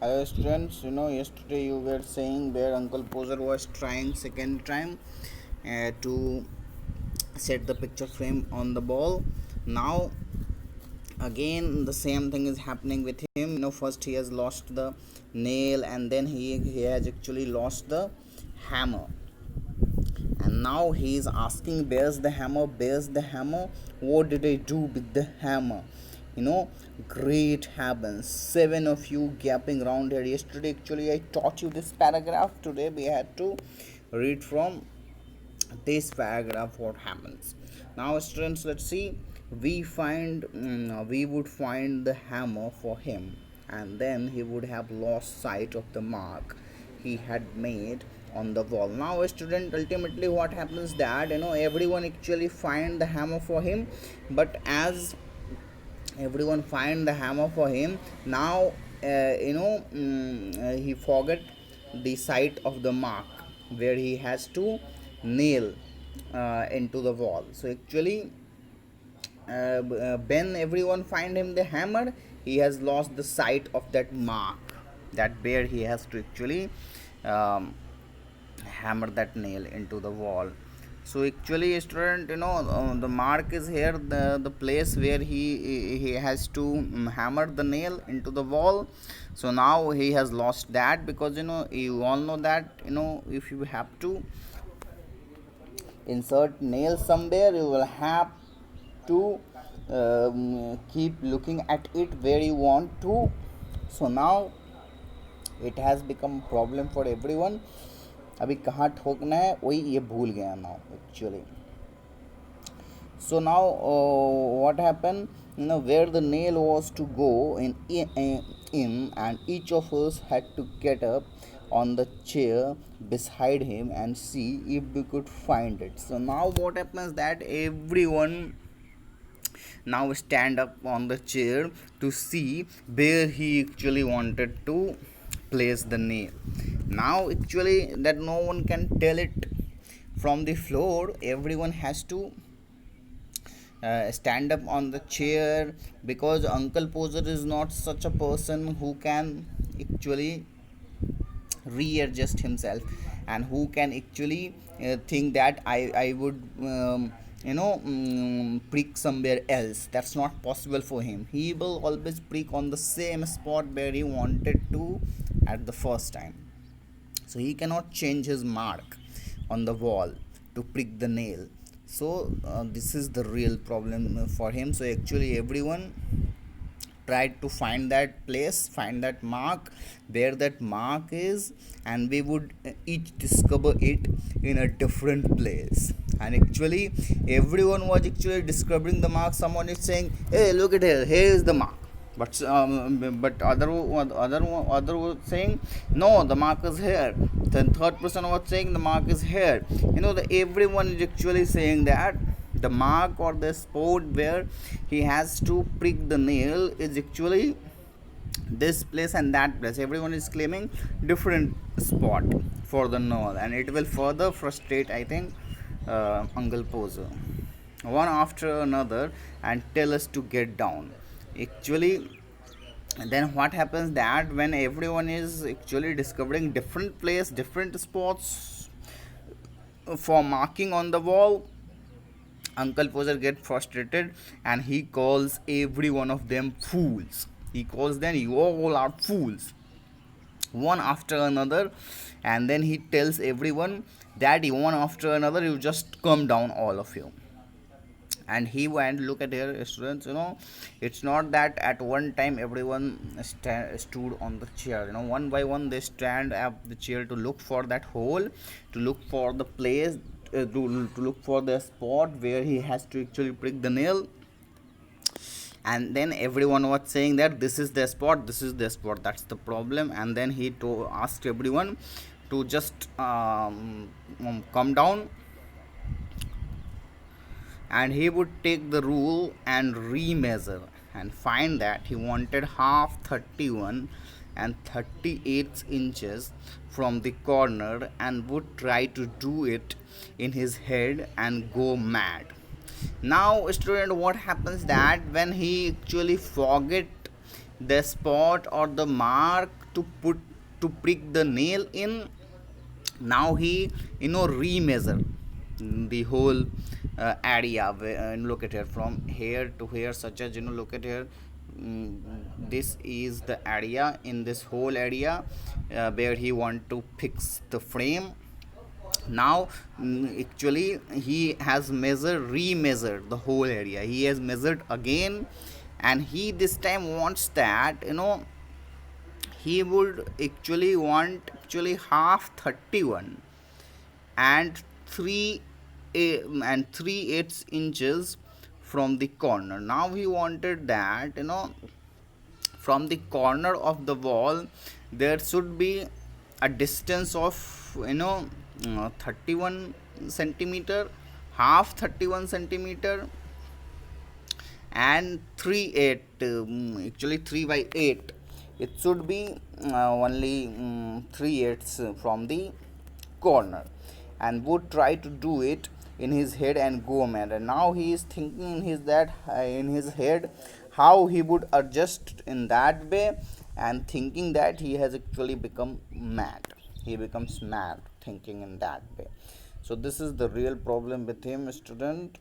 Hello students, yesterday you were saying where Uncle Poser was trying second time to set the picture frame on the ball. Now again the same thing is happening with him. First he has lost the nail and then he has actually lost the hammer. And now he is asking, where's the hammer, what did I do with the hammer? you know Great heavens, seven of you gapping around here. Yesterday actually I taught you this paragraph. Today we had to read from this paragraph what happens. Now students, let's see. We would find the hammer for him, and then he would have lost sight of the mark he had made on the wall. Now student, ultimately what happens that everyone actually find the hammer for him, but as everyone find the hammer for him, now he forget the sight of the mark where he has to nail into the wall. So actually when everyone find him the hammer, he has lost the sight of that mark, that where he has to actually um, hammer that nail into the wall. So actually student, the mark is here, the place where he has to hammer the nail into the wall. So now he has lost that, because you all know that if you have to insert nail somewhere, you will have to keep looking at it where you want to. So now it has become problem for everyone. अभी कहाँ ठोकना है वही ये भूल गया now actually. So now what happened, where the nail was to go in, and each of us had to get up on the chair beside him and see if we could find it. So now what happens that everyone now stand up on the chair to see where he actually wanted to place the nail. Now actually that no one can tell it from the floor, everyone has to stand up on the chair, because Uncle Poser is not such a person who can actually readjust himself, and who can actually think that I would prick somewhere else. That's not possible for him. He will always prick on the same spot where he wanted to at the first time. So he cannot change his mark on the wall to prick the nail. So this is the real problem for him. So actually everyone tried to find that place, find that mark, where that mark is, and we would each discover it in a different place. And actually everyone was actually discovering the mark. Someone is saying, hey, look at here is the mark. But other was saying, no, the mark is here. Then third person was saying the mark is here. Everyone is actually saying that the mark or the spot where he has to prick the nail is actually this place and that place. Everyone is claiming different spot for the nail, and it will further frustrate, I think, Uncle Poser one after another and tell us to get down. Actually, then what happens that when everyone is actually discovering different place, different spots for marking on the wall, Uncle Poser gets frustrated and he calls every one of them fools. He calls them, you all are fools, one after another. And then he tells everyone that you one after another, you just come down, all of you. And he went, look at here students, it's not that at one time everyone stood on the chair. One by one they stand up the chair to look for that hole, to look for the place, to look for the spot where he has to actually prick the nail. And then everyone was saying that this is the spot, this is the spot, that's the problem. And then he asked everyone to just come down, and he would take the rule and remeasure and find that he wanted half 31 and 38 inches from the corner, and would try to do it in his head and go mad. Now student, what happens that when he actually forget the spot or the mark to prick the nail in. Now he remeasure the whole area look at here from here to here, such as look at here. This is the area, in this whole area where he want to fix the frame. Now actually he has remeasured the whole area, he has measured again, and he this time wants that he would actually want actually half 31 and 3 and 3/8 inches from the corner. Now he wanted that from the corner of the wall there should be a distance of 31 centimeter, half 31 centimeter, and 3/8 actually 3 by 8, it should be only 3/8 from the corner, and would try to do it in his head and go mad. And now he is thinking in his head how he would adjust in that way, and thinking that he has actually become mad, he becomes mad thinking in that way. So this is the real problem with him, student.